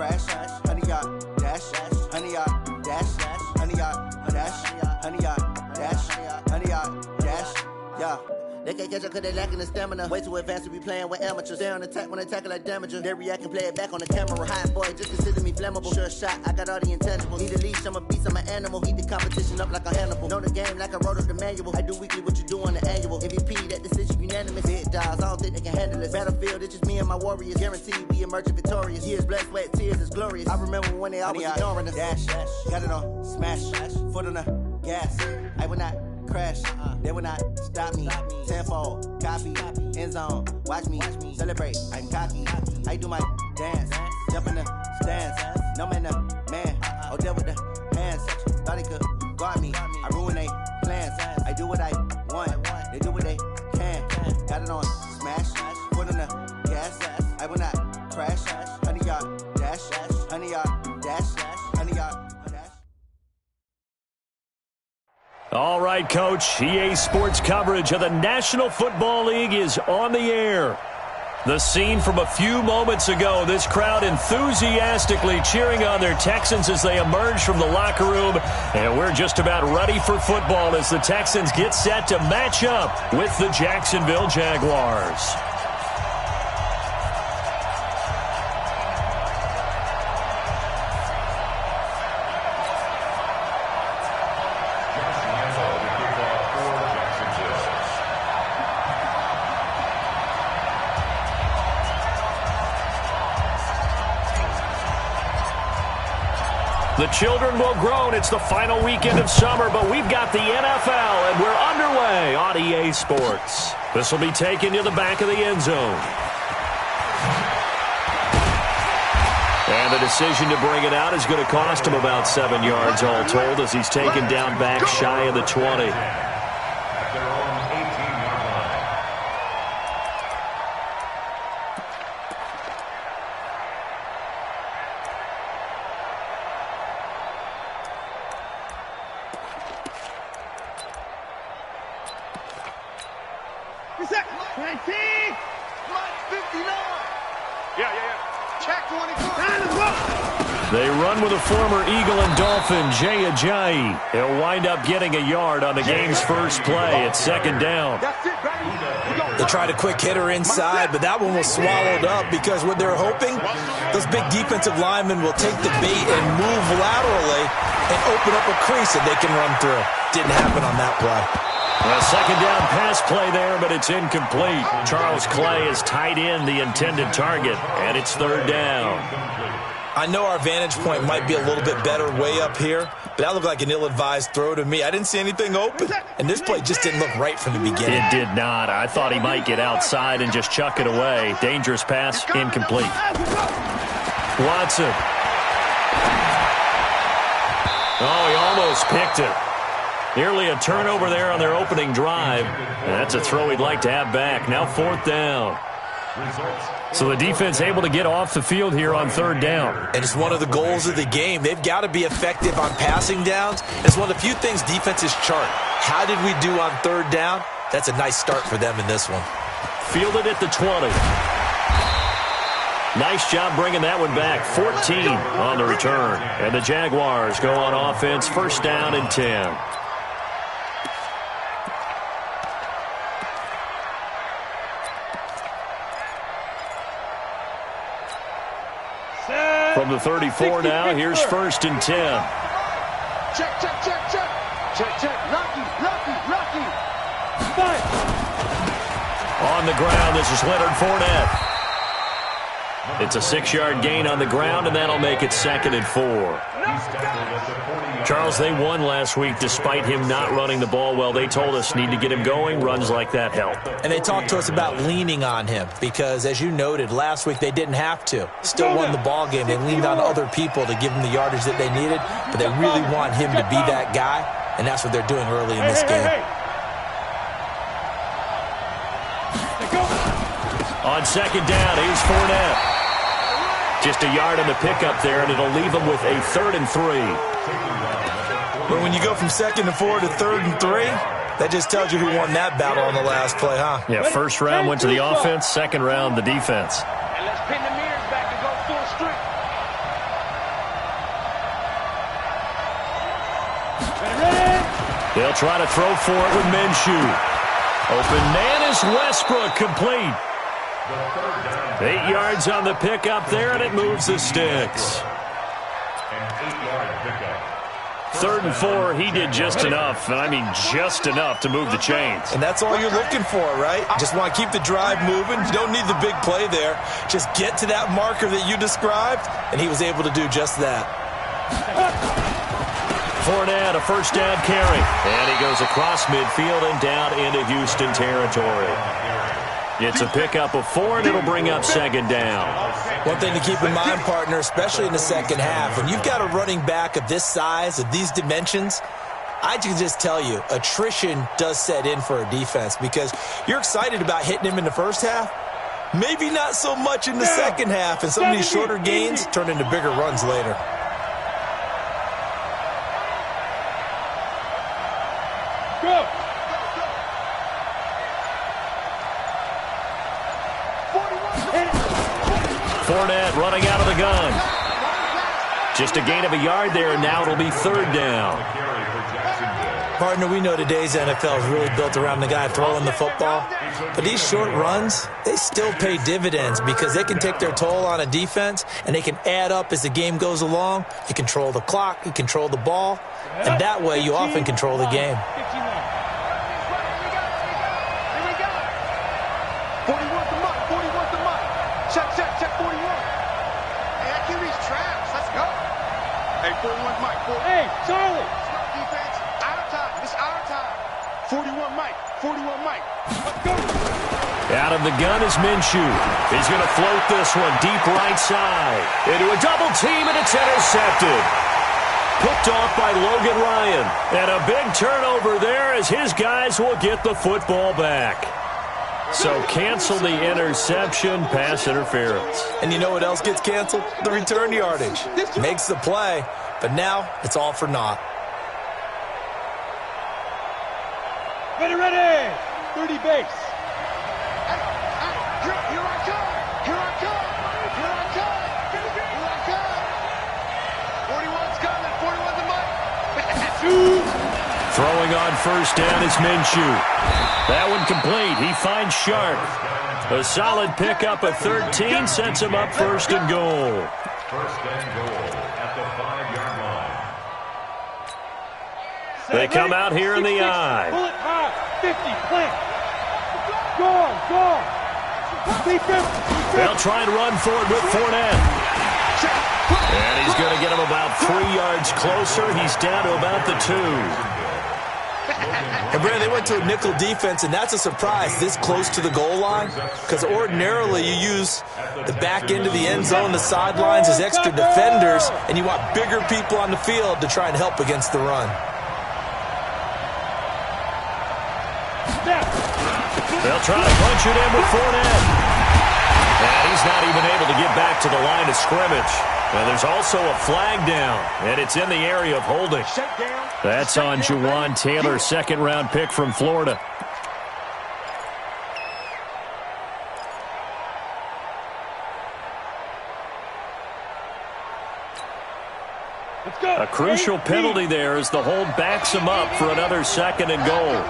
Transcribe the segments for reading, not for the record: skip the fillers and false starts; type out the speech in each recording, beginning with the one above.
crash, 100 yard dash, 100 yard dash, 100 yard dash, 100 yard dash, 100 yard dash, yeah. They can't catch up cause they lacking the stamina. Way too advanced to be playing with amateurs. They on attack when they tackle like damager. They react and play it back on the camera. Hot boy, just consider me flammable. Sure shot, I got all the intangibles. Need a leash, I'm a beast, I'm an animal. Heat the competition up like a Hannibal. Know the game like I wrote up the manual. I do weekly what you do on the annual. MVP, that decision unanimous. Hit dials, I don't think they can handle it. Battlefield, it's just me and my warriors. Guaranteed we emerging victorious. Years, blood, sweat, tears, it's glorious. I remember when they always ignoring us. Dash, got it on, smash, foot on the gas. I will not crash, they will not stop me. Tenfold, copy, end zone, watch me celebrate. I'm cocky, I do my dance, jump in the stands. No man, man, oh deal with the hands. Thought he could guard me, I ruin they plans. I do what I want, they do what they can. Got it on smash, foot on the gas. I will not crash, 100 yard dash, 100 yard dash, 100 yard. All right, Coach. EA Sports coverage of the National Football League is on the air. The scene from a few moments ago, this crowd enthusiastically cheering on their Texans as they emerge from the locker room. And we're just about ready for football as the Texans get set to match up with the Jacksonville Jaguars. The children will groan. It's the final weekend of summer, but we've got the NFL, and we're underway on EA Sports. This will be taken to the back of the end zone. And the decision to bring it out is going to cost him about 7 yards all told as he's taken down back shy of the 20. They run with a former Eagle and Dolphin, Jay Ajayi. He'll wind up getting a yard on the game's first play. It's second down. They tried a quick hitter inside, but that one was swallowed up because what they're hoping, those big defensive linemen will take the bait and move laterally and open up a crease that they can run through. Didn't happen on that play. A second down pass play there, but it's incomplete. Charles Clay has tied in the intended target, and it's third down. I know our vantage point might be a little bit better way up here, but that looked like an ill-advised throw to me. I didn't see anything open, and this play just didn't look right from the beginning. It did not. I thought he might get outside and just chuck it away. Dangerous pass, incomplete. Watson. Oh, he almost picked it. Nearly a turnover there on their opening drive. And that's a throw he'd like to have back. Now fourth down. So the defense able to get off the field here on third down. And it's one of the goals of the game. They've got to be effective on passing downs. It's one of the few things defenses chart. How did we do on third down? That's a nice start for them in this one. Fielded at the 20. Nice job bringing that one back. 14 on the return. And the Jaguars go on offense, first down and 10. From the 34 now, here's first and 10. Check, check, check, check. Check, check. Rocky. Fight. On the ground, this is Leonard Fournette. It's a 6-yard gain on the ground, and that'll make it second and 4. Charles, they won last week despite him not running the ball well. They told us need to get him going. Runs like that help. And they talked to us about leaning on him because, as you noted, last week they didn't have to. Still won the ball game. They leaned on other people to give him the yardage that they needed, but they really want him to be that guy, and that's what they're doing early in this game. On second down, here's Fournette. Just a yard on the pickup there, and it'll leave him with a 3rd and 3. But when you go from 2nd and 4 to 3rd and 3, that just tells you who won that battle on the last play, huh? Yeah, first round went to the offense, second round the defense. And let's pin the mirrors back and go full strength. They'll try to throw for it with Minshew. Open man is Westbrook, complete. 8 yards on the pickup there, and it moves the sticks. 3rd and 4, he did just enough, and I mean just enough to move the chains. And that's all you're looking for, right? Just want to keep the drive moving. You don't need the big play there. Just get to that marker that you described, and he was able to do just that. Fournette, a first down carry. And he goes across midfield and down into Houston territory. It's a pickup of 4, and it'll bring up 2nd down. One thing to keep in mind, partner, especially in the second half, when you've got a running back of this size, of these dimensions, I can just tell you, attrition does set in for a defense because you're excited about hitting him in the first half. Maybe not so much in the second half, and some of these shorter gains turn into bigger runs later. Go! Fournette running out of the gun. Just a gain of a yard there, and now it'll be 3rd down. Partner, we know today's NFL is really built around the guy throwing the football. But these short runs, they still pay dividends because they can take their toll on a defense, and they can add up as the game goes along. You control the clock, you control the ball, and that way you often control the game. 41's the mark, 41's the mark. Check, 41. Hey, I can reach traps. Let's go. Hey, 41's Mike. Hey, Charlie. Smart defense. Our time. It's our time. 41 Mike. 41 Mike. Let's go. Out of the gun is Minshew. He's going to float this one deep right side. Into a double team, and it's intercepted. Picked off by Logan Ryan. And a big turnover there as his guys will get the football back. So cancel the interception, pass interference. And you know what else gets canceled? The return yardage. Makes the play, but now it's all for naught. Ready, 30 base. Here I come. Here I come. Here I come. Here I come. 41's coming. 41's the mic. Throwing on first down is Minshew. That one complete. He finds Sharp. A solid pickup of 13 sets him up 1st and goal. 1st and goal at the 5-yard line. They come out here in the I. Bullet high. 50. Plant. Gone. They'll try and run for it with Fournette. And he's going to get him about 3 yards closer. He's down to about the 2. And Brandon, they went to a nickel defense, and that's a surprise this close to the goal line because ordinarily you use the back end of the end zone, the sidelines as extra defenders, and you want bigger people on the field to try and help against the run. They'll try to punch it in with Fournette. And he's not even able to get back to the line of scrimmage. And there's also a flag down, and it's in the area of holding. That's on Juwan Taylor, 2nd-round pick from Florida. A crucial penalty there as the hold backs him up for another 2nd and goal.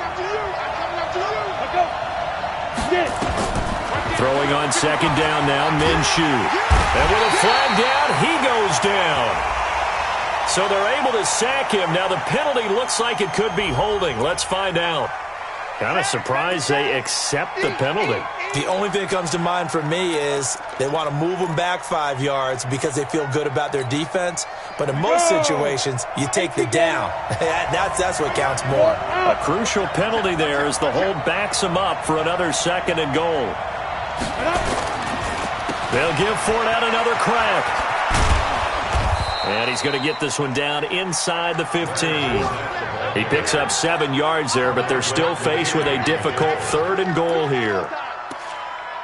Throwing on 2nd down now, Minshew. And with a flag down, he goes down. So they're able to sack him. Now the penalty looks like it could be holding. Let's find out. Kind of surprised they accept the penalty. The only thing that comes to mind for me is they want to move them back 5 yards because they feel good about their defense. But in most situations, you take the down. That's what counts more. A crucial penalty there as the hold backs him up for another 2nd and goal. They'll give Fournette another crack. And he's going to get this one down inside the 15. He picks up 7 yards there, but they're still faced with a difficult 3rd and goal here.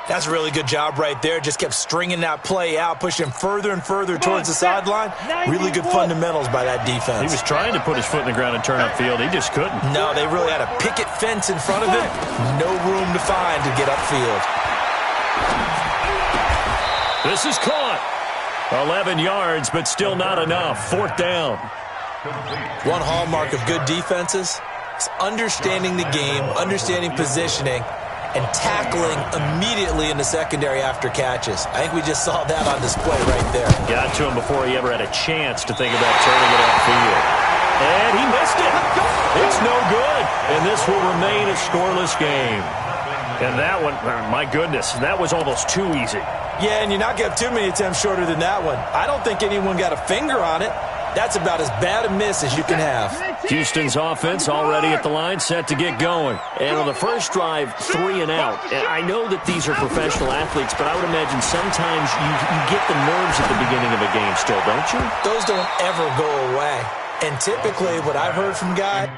That's a really good job right there. Just kept stringing that play out, pushing him further and further towards the sideline. Really good fundamentals by that defense. He was trying to put his foot in the ground and turn upfield. He just couldn't. No, they really had a picket fence in front of him. No room to find to get upfield. This is caught. 11 yards, but still not enough. 4th down. One hallmark of good defenses It's understanding the game, understanding positioning, and tackling immediately in the secondary after catches. I think we just saw that on display right there. Got to him before he ever had a chance to think about turning it upfield. And he missed it. It's no good. And this will remain a scoreless game. And that one, my goodness, that was almost too easy. Yeah, and you're not going to have too many attempts shorter than that one. I don't think anyone got a finger on it. That's about as bad a miss as you can have. Houston's offense already at the line, set to get going. And on the first drive, 3 and out. And I know that these are professional athletes, but I would imagine sometimes you get the nerves at the beginning of a game still, don't you? Those don't ever go away. And typically, what I've heard from guys...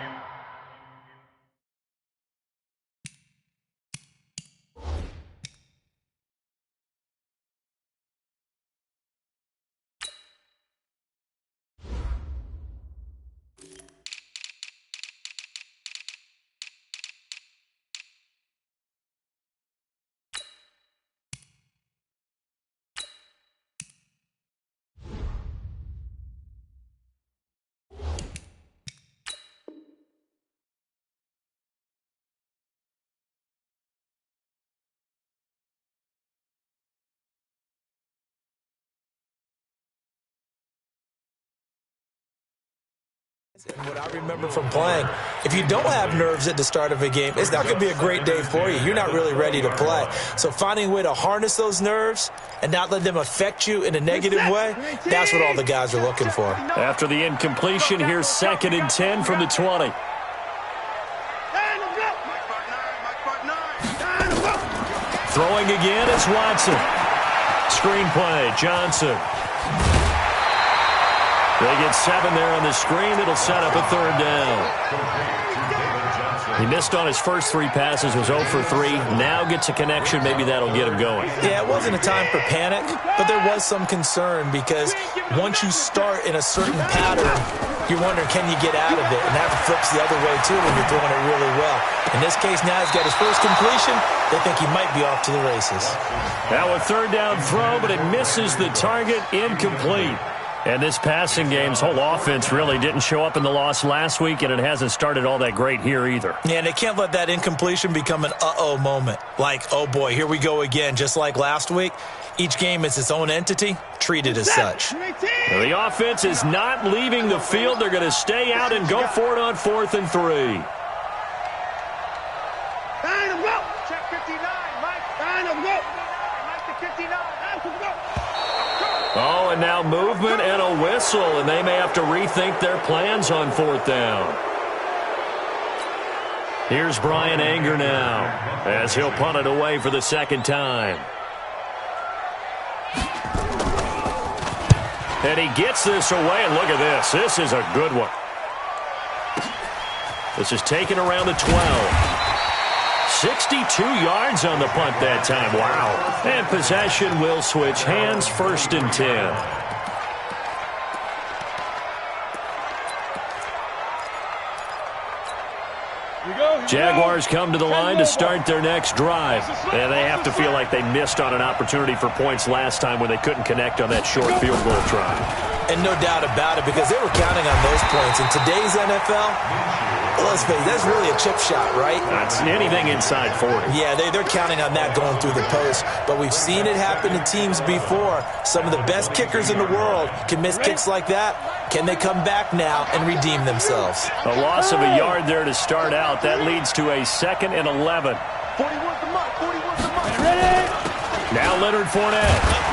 And what I remember from playing, if you don't have nerves at the start of a game, it's not going to be a great day for you. You're not really ready to play. So finding a way to harness those nerves and not let them affect you in a negative way, that's what all the guys are looking for. After the incompletion, here's 2nd and 10 from the 20. Throwing again, it's Watson. Screenplay, Johnson. They get 7 there on the screen. It'll set up a 3rd down. He missed on his first 3 passes, was 0 for 3. Now gets a connection. Maybe that'll get him going. Yeah, it wasn't a time for panic, but there was some concern because once you start in a certain pattern, you're wondering, can you get out of it? And that flips the other way, too, when you're throwing it really well. In this case, now he's got his first completion. They think he might be off to the races. Now a 3rd down throw, but it misses the target, incomplete. And this passing game's whole offense really didn't show up in the loss last week, and it hasn't started all that great here either. Yeah, and they can't let that incompletion become an uh-oh moment. Like, oh, boy, here we go again. Just like last week, each game is its own entity, treated as such. The offense is not leaving the field. They're going to stay out and go for it on 4th and 3. Check 59, Mike. Mike to 59. Oh, and now movement and a whistle, and they may have to rethink their plans on 4th down. Here's Brian Anger now, as he'll punt it away for the 2nd time. And he gets this away, and look at this. This is a good one. This is taken around the 12. 62 yards on the punt that time. Wow. And possession will switch hands, 1st and 10. Jaguars come to the line to start their next drive. And they have to feel like they missed on an opportunity for points last time when they couldn't connect on that short field goal try. And no doubt about it, because they were counting on those points. In today's NFL, let's face it, that's really a chip shot, right? That's anything inside 40. Yeah, they're counting on that going through the post. But we've seen it happen to teams before. Some of the best kickers in the world can miss kicks like that. Can they come back now and redeem themselves? A loss of a yard there to start out. That leads to a 2nd and 11. 41's the mark. 41's the mark. Ready? Now Leonard Fournette.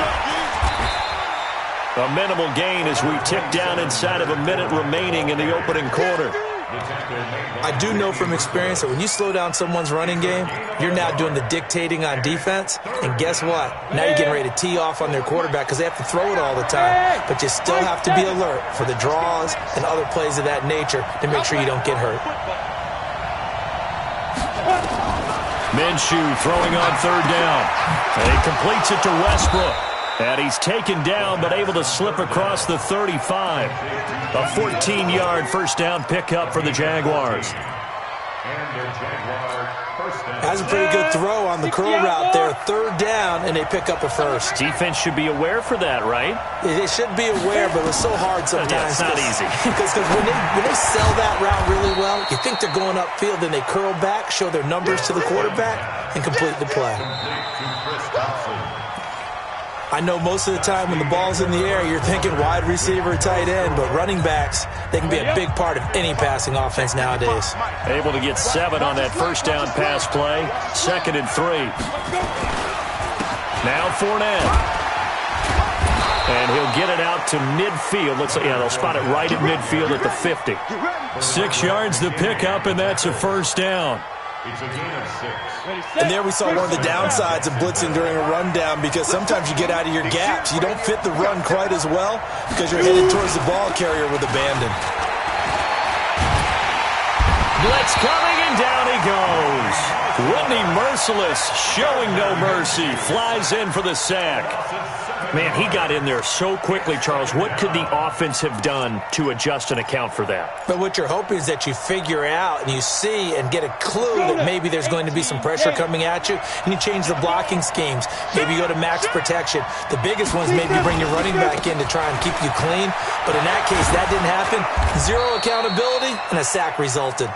A minimal gain as we tick down inside of a minute remaining in the opening quarter. I do know from experience that when you slow down someone's running game, you're now doing the dictating on defense. And guess what? Now you're getting ready to tee off on their quarterback because they have to throw it all the time. But you still have to be alert for the draws and other plays of that nature to make sure you don't get hurt. Minshew throwing on 3rd down. And he completes it to Westbrook. And he's taken down but able to slip across the 35. A 14-yard 1st down pickup for the Jaguars. Has a pretty good throw on the curl route there. 3rd down, and they pick up a first. Defense should be aware for that, right? They should be aware, but it's so hard sometimes. Yeah, it's not easy. Because when they sell that route really well, you think they're going upfield, then they curl back, show their numbers to the quarterback, and complete the play. I know most of the time when the ball's in the air, you're thinking wide receiver, tight end, but running backs, they can be a big part of any passing offense nowadays. Able to get 7 on that first down pass play. 2nd and 3. Now Fournette. And he'll get it out to midfield. Looks like, yeah, they'll spot it right at midfield at the 50. 6 yards the pickup, and that's a first down. It's a gain of 6. And there we saw one of the downsides of blitzing during a rundown, because sometimes you get out of your gaps. You don't fit the run quite as well because you're headed towards the ball carrier with abandon. Blitz coming, and down he goes. Whitney Merciless, showing no mercy, flies in for the sack. Man, he got in there so quickly, Charles. What could the offense have done to adjust and account for that? But what you're hoping is that you figure out and you see and get a clue that maybe there's going to be some pressure coming at you, and you change the blocking schemes. Maybe you go to max protection. The biggest ones, maybe you bring your running back in to try and keep you clean. But in that case, that didn't happen. 0 accountability, and a sack resulted.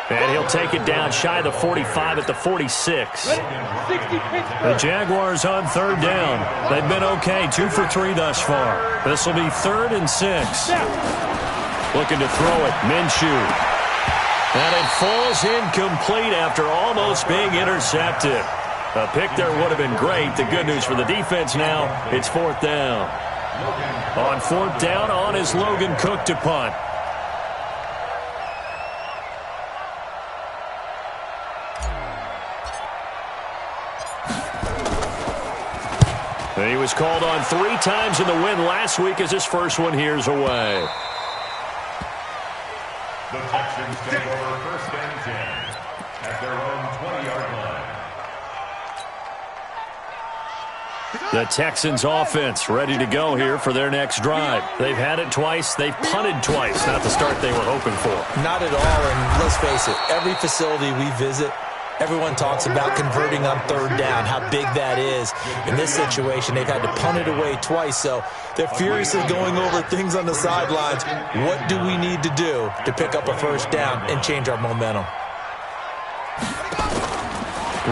And he'll take it down shy of the 45 at the 46. The Jaguars on 3rd down. They've been okay, 2 for 3 thus far. This will be 3rd and 6. Looking to throw it, Minshew. And it falls incomplete after almost being intercepted. A pick there would have been great. The good news for the defense now, it's 4th down. On 4th down, on is Logan Cook to punt. He was called on 3 times in the win last week as his first one here's away. The Texans take over 1st and 10 at their own 20-yard line. The Texans offense ready to go here for their next drive. They've had it twice. They've punted twice. Not the start they were hoping for. Not at all, and let's face it, every facility we visit, everyone talks about converting on 3rd down, how big that is. In this situation, they've had to punt it away twice, so they're furiously going over things on the sidelines. What do we need to do to pick up a 1st down and change our momentum?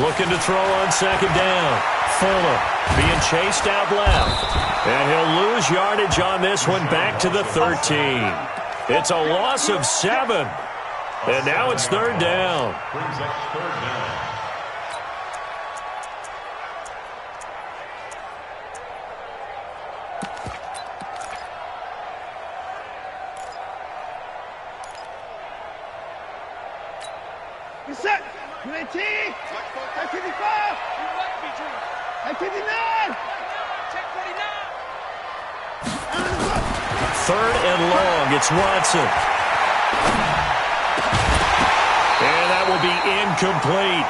Looking to throw on 2nd down. Fuller being chased out left. And he'll lose yardage on this one back to the 13. It's a loss of 7. And now it's 3rd down. Brings up 3rd down. Get set. 19. 55. 59. 3rd and long. It's Watson. And that will be incomplete.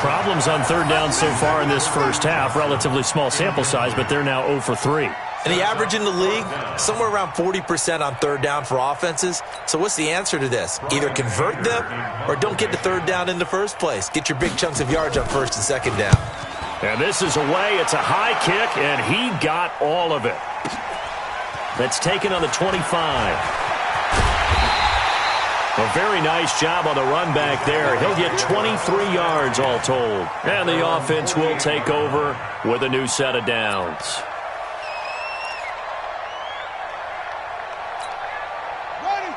Problems on 3rd down so far in this first half. Relatively small sample size, but they're now 0 for 3. And the average in the league, somewhere around 40% on 3rd down for offenses. So what's the answer to this? Either convert them or don't get to 3rd down in the first place. Get your big chunks of yards on 1st and 2nd down. And this is away. It's a high kick, and he got all of it. That's taken on the 25. A very nice job on the run back there. He'll get 23 yards all told. And the offense will take over with a new set of downs.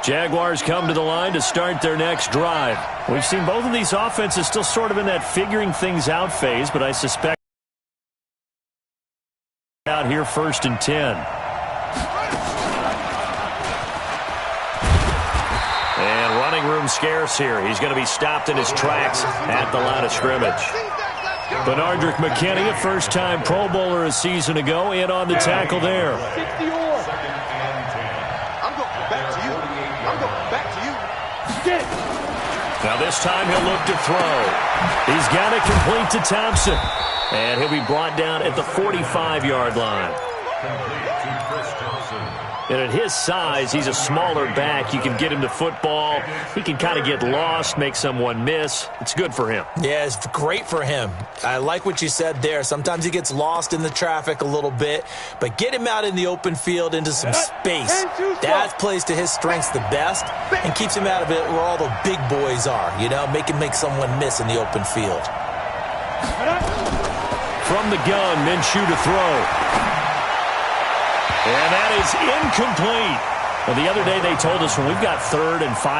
Jaguars come to the line to start their next drive. We've seen both of these offenses still sort of in that figuring things out phase, but I suspect out here 1st and 10. And running room scarce here. He's going to be stopped in his tracks at the line of scrimmage. Benardrick McKinney, a first-time Pro Bowler a season ago, in on the tackle there. Now this time he'll look to throw. He's got it complete to Thompson. And he'll be brought down at the 45-yard line. Complete to Chris Thompson. And at his size, he's a smaller back. You can get him to football. He can kind of get lost, make someone miss. It's good for him. Yeah, it's great for him. I like what you said there. Sometimes he gets lost in the traffic a little bit, but get him out in the open field into some space. That plays to his strengths the best and keeps him out of it where all the big boys are, you know, make him make someone miss in the open field. From the gun, Minshew to throw. And that is incomplete. Well, the other day they told us when we've got 3rd and 5